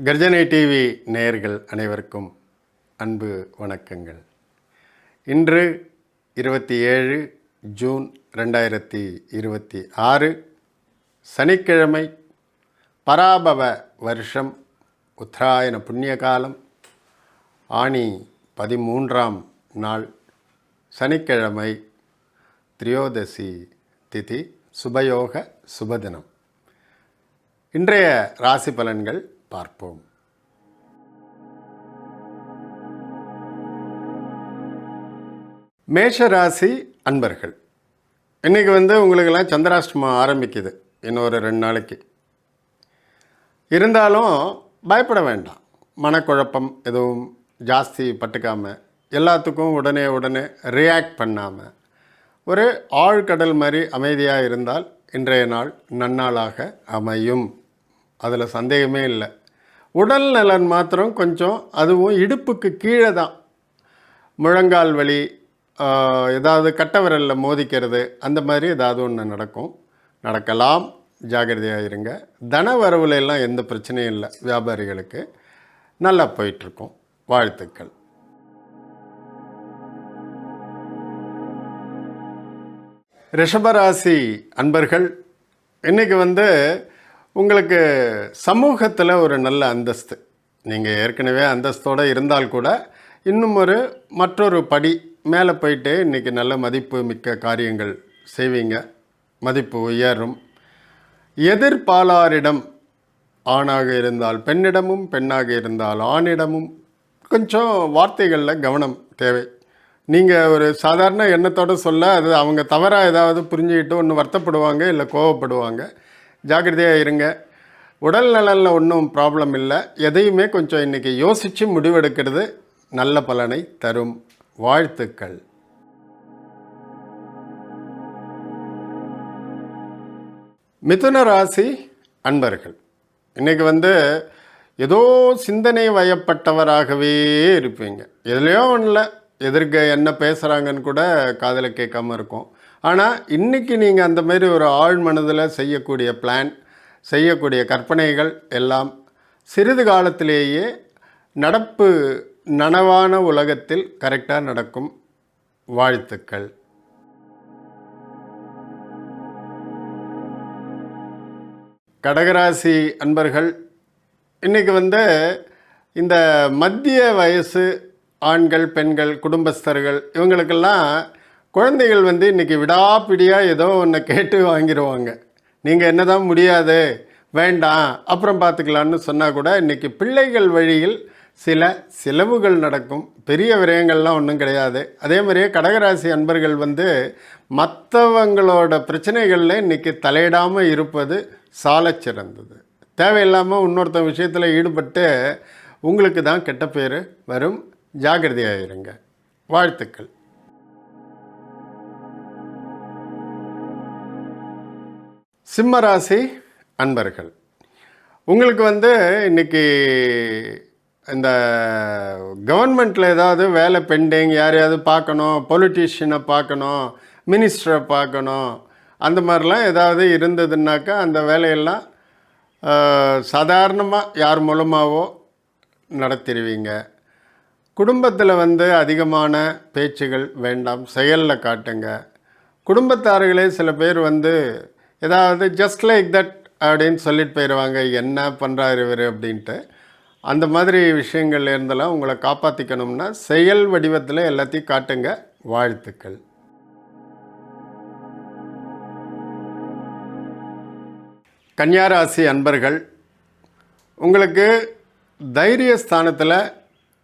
கர்ஜனை TV நேயர்கள் அனைவருக்கும் அன்பு வணக்கங்கள். இன்று 27 ஜூன் 2026 சனிக்கிழமை, பராபவ வருஷம், உத்தராயண புண்ணிய காலம், ஆனி 13ஆம் நாள், சனிக்கிழமை, திரியோதசி திதி, சுபயோக சுபதினம். இன்றைய ராசி பலன்கள் பார்ப்போம். மேஷராசி அன்பர்கள், இன்றைக்கி உங்களுக்கெல்லாம் சந்திராஷ்டமம் ஆரம்பிக்குது. இன்னொரு 2 நாளைக்கு. இருந்தாலும் பயப்பட வேண்டாம். மனக்குழப்பம் எதுவும் ஜாஸ்தி பட்டுக்காமல், எல்லாத்துக்கும் உடனே ரியாக்ட் பண்ணாமல், ஒரு ஆழ்கடல் மாதிரி அமைதியாக இருந்தால் இன்றைய நாள் நன்னாளாக அமையும். அதில் சந்தேகமே இல்லை. உடல் நலன் மாத்திரம் கொஞ்சம், அதுவும் இடுப்புக்கு கீழே தான், முழங்கால் வலி, ஏதாவது கட்டை விரலில் மோதிக்கிறது, அந்த மாதிரி ஏதாவது ஒன்று நடக்கலாம். ஜாகிரதையாக இருங்க. தன வரவுல எல்லாம் எந்த பிரச்சனையும் இல்லை. வியாபாரிகளுக்கு நல்லா போயிட்டுருக்கும். வாழ்த்துக்கள். ரிஷபராசி அன்பர்கள், இன்றைக்கி உங்களுக்கு சமூகத்தில் ஒரு நல்ல அந்தஸ்து. நீங்கள் ஏற்கனவே அந்தஸ்தோடு இருந்தால் கூட இன்னும் மற்றொரு படி மேலே போயிட்டு இன்றைக்கி நல்ல மதிப்பு மிக்க காரியங்கள் செய்வீங்க. மதிப்பு உயரும். எதிர்பாலாரிடம், ஆணாக இருந்தால் பெண்ணிடமும், பெண்ணாக இருந்தால் ஆணிடமும் கொஞ்சம் வார்த்தைகளில் கவனம் தேவை. நீங்கள் ஒரு சாதாரண எண்ணத்தோடு சொல்ல, அது அவங்க தவறாக ஏதாவது புரிஞ்சுக்கிட்டு ஒன்று வருத்தப்படுவாங்க, இல்லை கோவப்படுவாங்க. ஜாக்கிரதையாக இருங்க. உடல் நலனில் ஒன்றும் ப்ராப்ளம் இல்லை. எதையுமே கொஞ்சம் இன்றைக்கி யோசித்து முடிவெடுக்கிறது நல்ல பலனை தரும். வாழ்த்துக்கள். மிதுன ராசி அன்பர்கள், இன்றைக்கி ஏதோ சிந்தனை வயப்பட்டவராகவே இருப்பீங்க. எதுலையோ ஒன்றில் எதிர்க்க என்ன பேசுகிறாங்கன்னு கூட காதில் கேட்காமல் இருக்கும். ஆனால் இன்றைக்கி நீங்கள் அந்த மாதிரி ஒரு ஆழ் மனதில் செய்யக்கூடிய பிளான், செய்யக்கூடிய கற்பனைகள் எல்லாம் சிறிது காலத்திலேயே நடப்பு நனவான உலகத்தில் கரெக்டாக நடக்கும். வாழ்த்துக்கள். கடகராசி அன்பர்கள், இன்றைக்கி இந்த மத்திய வயசு ஆண்கள், பெண்கள், குடும்பஸ்தர்கள், இவங்களுக்கெல்லாம் குழந்தைகள் இன்றைக்கி விடாப்பிடியாக ஏதோ ஒன்று கேட்டு வாங்கிடுவாங்க. நீங்கள் என்ன தான் முடியாது, வேண்டாம், அப்புறம் பார்த்துக்கலான்னு சொன்னால் கூட இன்றைக்கி பிள்ளைகள் வழியில் சில செலவுகள் நடக்கும். பெரிய விரயங்கள்லாம் ஒன்றும் கிடையாது. அதே மாதிரியே கடகராசி அன்பர்கள் மற்றவங்களோட பிரச்சனைகளில் இன்றைக்கி தலையிடாமல் இருப்பது சாலச் சிறந்தது. தேவையில்லாமல் இன்னொருத்த விஷயத்தில் ஈடுபட்டு உங்களுக்கு தான் கெட்ட பேர் வரும். ஜாகிரதையாக இருங்க. வாழ்த்துக்கள். சிம்மராசி அன்பர்கள், உங்களுக்கு இன்றைக்கி இந்த கவர்மெண்ட்டில் ஏதாவது வேலை பெண்டிங், யாரையாவது பார்க்கணும், பொலிட்டீஷியனை பார்க்கணும், மினிஸ்டரை பார்க்கணும், அந்த மாதிரிலாம் ஏதாவது இருந்ததுன்னாக்கா அந்த வேலையெல்லாம் சாதாரணமாக யார் மூலமாகவோ நடத்திடுவீங்க. குடும்பத்தில் அதிகமான பேச்சுகள் வேண்டாம், செயலில் காட்டுங்க. குடும்பத்தார்களே சில பேர் ஏதாவது ஜஸ்ட் லைக் தட் அப்படின்னு சொல்லிட்டு போயிடுவாங்க, என்ன பண்ணுறாரு இவர் அப்படின்ட்டு. அந்த மாதிரி விஷயங்கள்ல இருந்தெல்லாம் உங்களை காப்பாற்றிக்கணும்னா செயல் வடிவத்தில் எல்லாத்தையும் காட்டுங்க. வாழ்த்துக்கள். கன்னியாராசி அன்பர்கள், உங்களுக்கு தைரியஸ்தானத்தில்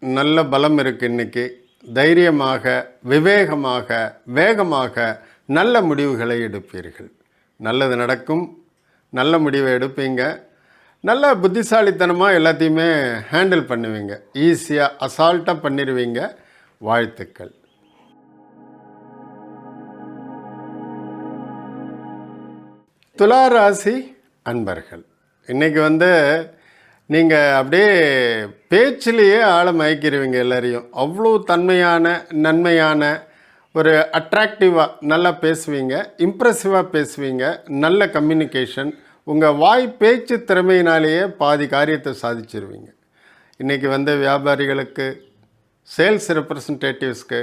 நல்ல பலம் இருக்குது. இன்றைக்கி தைரியமாக, விவேகமாக, வேகமாக நல்ல முடிவுகளை எடுப்பீர்கள். நல்லது நடக்கும். நல்ல முடிவை எடுப்பீங்க. நல்ல புத்திசாலித்தனமாக எல்லாத்தையுமே ஹேண்டில் பண்ணுவீங்க. ஈஸியாக அசால்ட்டாக பண்ணிடுவீங்க. வாழ்த்துக்கள். துலா ராசி அன்பர்கள், இன்றைக்கி நீங்கள் அப்படியே பேச்சிலேயே ஆளை மயக்கிடுவீங்க எல்லாரையும். அவ்வளோ தன்மையான, நன்மையான, ஒரு அட்ராக்டிவாக நல்லா பேசுவீங்க, இம்ப்ரெசிவாக பேசுவீங்க. நல்ல கம்யூனிகேஷன், உங்கள் வாய் பேச்சு திறமையினாலேயே பாதி காரியத்தை சாதிச்சிருவீங்க. இன்றைக்கி வியாபாரிகளுக்கு, சேல்ஸ் ரெப்ரசன்டேட்டிவ்ஸ்க்கு,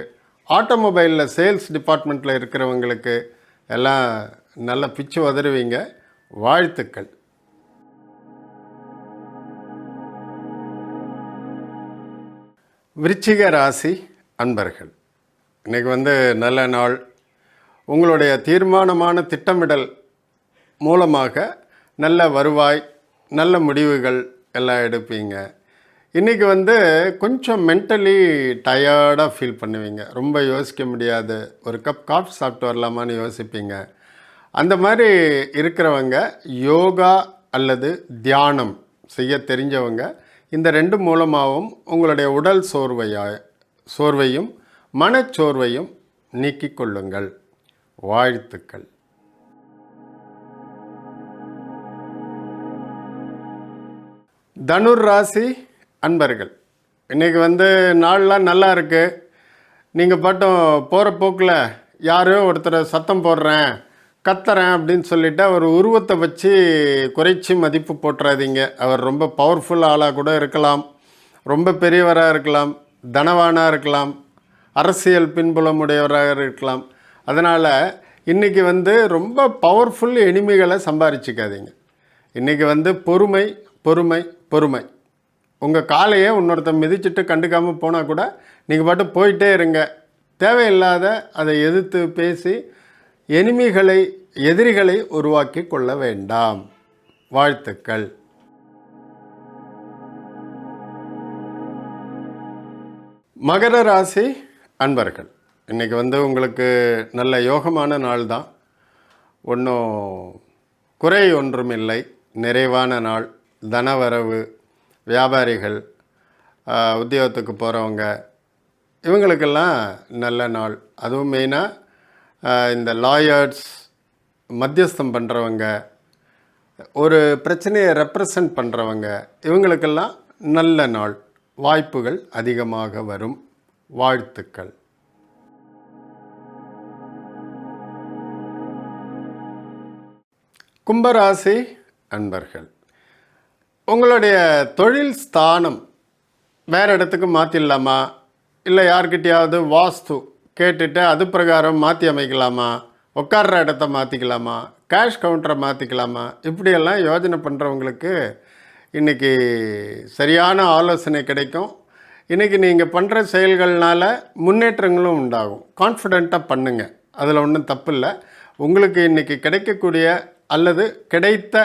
ஆட்டோமொபைலில் சேல்ஸ் டிபார்ட்மெண்ட்டில் இருக்கிறவங்களுக்கு எல்லாம் நல்ல பிச்சு உதறுவீங்க. வாழ்த்துக்கள். விருச்சிக ராசி அன்பர்கள், இன்றைக்கி நல்ல நாள். உங்களுடைய தீர்மானமான திட்டமிடல் மூலமாக நல்ல வருவாய், நல்ல முடிவுகள் எல்லாம் எடுப்பீங்க. இன்றைக்கி கொஞ்சம் மென்டலி டயர்டாக ஃபீல் பண்ணுவீங்க. ரொம்ப யோசிக்க முடியாது. ஒரு கப் காஃபி சாப்பிட்டு வரலாமான்னு யோசிப்பீங்க. அந்த மாதிரி இருக்கிறவங்க யோகா அல்லது தியானம் செய்ய தெரிஞ்சவங்க இந்த 2 மூலமாகவும் உங்களுடைய உடல் சோர்வையும் மனச்சோர்வையும் நீக்கிக் கொள்ளுங்கள். வாழ்த்துக்கள். தனுர் ராசி அன்பர்கள், இன்றைக்கி நாள்லாம் நல்லா இருக்குது. நீங்கள் பாட்டும் போகிற போக்கில் யாரோ ஒருத்தரை சத்தம் போடுறேன், கத்துறேன் அப்படின்னு சொல்லிவிட்டு அவர் உருவத்தை வச்சு குறைச்சி மதிப்பு போட்டுறாதீங்க. அவர் ரொம்ப பவர்ஃபுல் ஆளாக கூட இருக்கலாம், ரொம்ப பெரியவராக இருக்கலாம், தனவானாக இருக்கலாம், அரசியல் பின்புலமுடையவராக இருக்கலாம். அதனால் இன்றைக்கி ரொம்ப பவர்ஃபுல் எனிமிகளை சம்பாரிச்சிக்காதீங்க. இன்றைக்கி பொறுமை பொறுமை பொறுமை. உங்கள் காலையே இன்னொருத்தர் மிதிச்சுட்டு கண்டுக்காமல் போனால் கூட நீங்கள் பாட்டு போயிட்டே இருங்க. தேவையில்லாத அதை எதிர்த்து பேசி எதிரிகளை உருவாக்கி கொள்ள வேண்டாம். வாழ்த்துக்கள். மகர ராசி அன்பர்கள், இன்றைக்கி உங்களுக்கு நல்ல யோகமான நாள் தான். ஒன்றும் குறை ஒன்றும் இல்லை. நிறைவான நாள். தனவரவு, வியாபாரிகள், உத்தியோகத்துக்கு போகிறவங்க, இவங்களுக்கெல்லாம் நல்ல நாள். அதுவும் மெயினாக இந்த லாயர்ஸ், மத்தியஸ்தம் பண்ணுறவங்க, ஒரு பிரச்சனையை ரெப்ரசன்ட் பண்ணுறவங்க, இவங்களுக்கெல்லாம் நல்ல நாள். வாய்ப்புகள் அதிகமாக வரும். வாழ்த்துக்கள். கும்பராசி அன்பர்கள், உங்களுடைய தொழில் ஸ்தானம் வேறு இடத்துக்கு மாற்றிடலாமா, இல்லை யார்கிட்டையாவது வாஸ்து கேட்டுட்டு அது பிரகாரம் மாற்றி அமைக்கலாமா, உட்கார்ற இடத்த மாற்றிக்கலாமா, கேஷ் கவுண்டரை மாற்றிக்கலாமா, இப்படியெல்லாம் யோஜனை பண்ணுறவங்களுக்கு இன்றைக்கி சரியான ஆலோசனை கிடைக்கும். இன்றைக்கி நீங்கள் பண்ணுற செயல்கள்னால முன்னேற்றங்களும் உண்டாகும். கான்ஃபிடெண்ட்டாக பண்ணுங்கள், அதில் ஒன்றும் தப்பு இல்லை. உங்களுக்கு இன்றைக்கி கிடைக்கக்கூடிய அல்லது கிடைத்த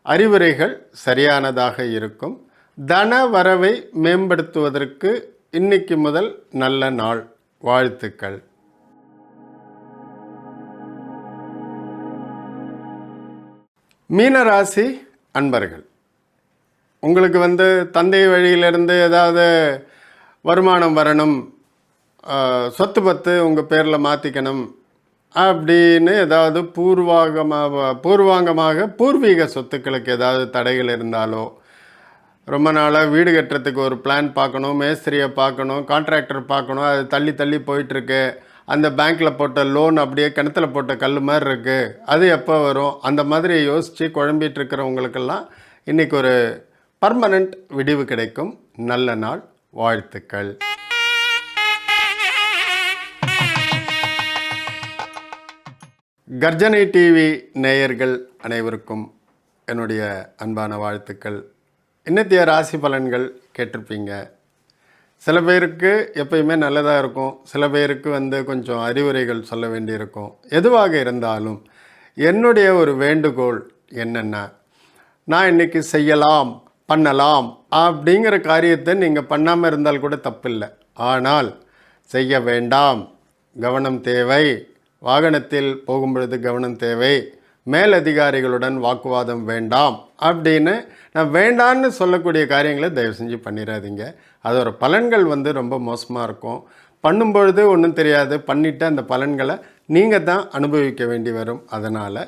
அறிவுரைகள் சரியானதாக இருக்கும். தன வரவை மேம்படுத்துவதற்கு இன்னைக்கு முதல் நல்ல நாள். வாழ்த்துக்கள். மீனராசி அன்பர்கள், உங்களுக்கு தந்தை வழியிலிருந்து ஏதாவது வருமானம் வரணும், சொத்து பத்து உங்கள் பேரில் மாற்றிக்கணும் அப்படின்னு ஏதாவது பூர்வாங்கமாக பூர்வீக சொத்துக்களுக்கு ஏதாவது தடைகள் இருந்தாலோ, ரொம்ப நாளாக வீடு கட்டுறதுக்கு ஒரு பிளான் பார்க்கணும், மேஸ்திரியை பார்க்கணும், கான்ட்ராக்டர் பார்க்கணும், அது தள்ளி தள்ளி போயிட்டுருக்கு, அந்த பேங்க்கில் போட்ட லோன் அப்படியே கிணத்துல போட்ட கல் மாதிரி இருக்குது, அது எப்போ வரும், அந்த மாதிரி யோசித்து குழம்பிட்டு இருக்கிறவங்களுக்கெல்லாம் இன்றைக்கி ஒரு பர்மனண்ட் விடிவு கிடைக்கும். நல்ல நாள். வாழ்த்துக்கள். கர்ஜனை டிவி நேயர்கள் அனைவருக்கும் என்னுடைய அன்பான வாழ்த்துக்கள். இன்னத்திய ராசி பலன்கள் கேட்டிருப்பீங்க. சில பேருக்கு எப்பயுமே நல்லதாக இருக்கும், சில பேருக்கு கொஞ்சம் அறிவுரைகள் சொல்ல வேண்டியிருக்கும். எதுவாக இருந்தாலும் என்னுடைய ஒரு வேண்டுகோள் என்னென்னா, நான் இன்றைக்கி செய்யலாம் பண்ணலாம் அப்படிங்கிற காரியத்தை நீங்கள் பண்ணாமல் இருந்தால் கூட தப்பில்லை. ஆனால் செய்ய வேண்டாம், கவனம் தேவை. வாகனத்தில் போகும்பொழுது கவனம் தேவை. மேலதிகாரிகளுடன் வாக்குவாதம் வேண்டாம் அப்படின்னு நான் வேண்டான்னு சொல்லக்கூடிய காரியங்களை தயவு செஞ்சு பண்ணிடாதீங்க. அதோட பலன்கள் ரொம்ப மோசமாக இருக்கும். பண்ணும்பொழுது ஒன்றும் தெரியாது, பண்ணிவிட்டு அந்த பலன்களை நீங்கள் தான் அனுபவிக்க வேண்டி வரும். அதனால்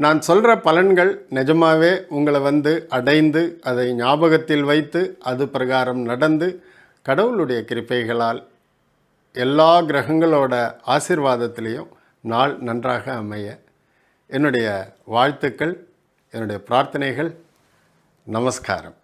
நான் சொல்கிற பலன்கள் நிஜமாகவே உங்களை அடைந்து அதை ஞாபகத்தில் வைத்து அது பிரகாரம் நடந்து கடவுளுடைய கிருபைகளால் எல்லா கிரகங்களோட ஆசீர்வாதத்திலையும் நாள் நன்றாக அமைய என்னுடைய வாழ்த்துக்கள். என்னுடைய பிரார்த்தனைகள். நமஸ்காரம்.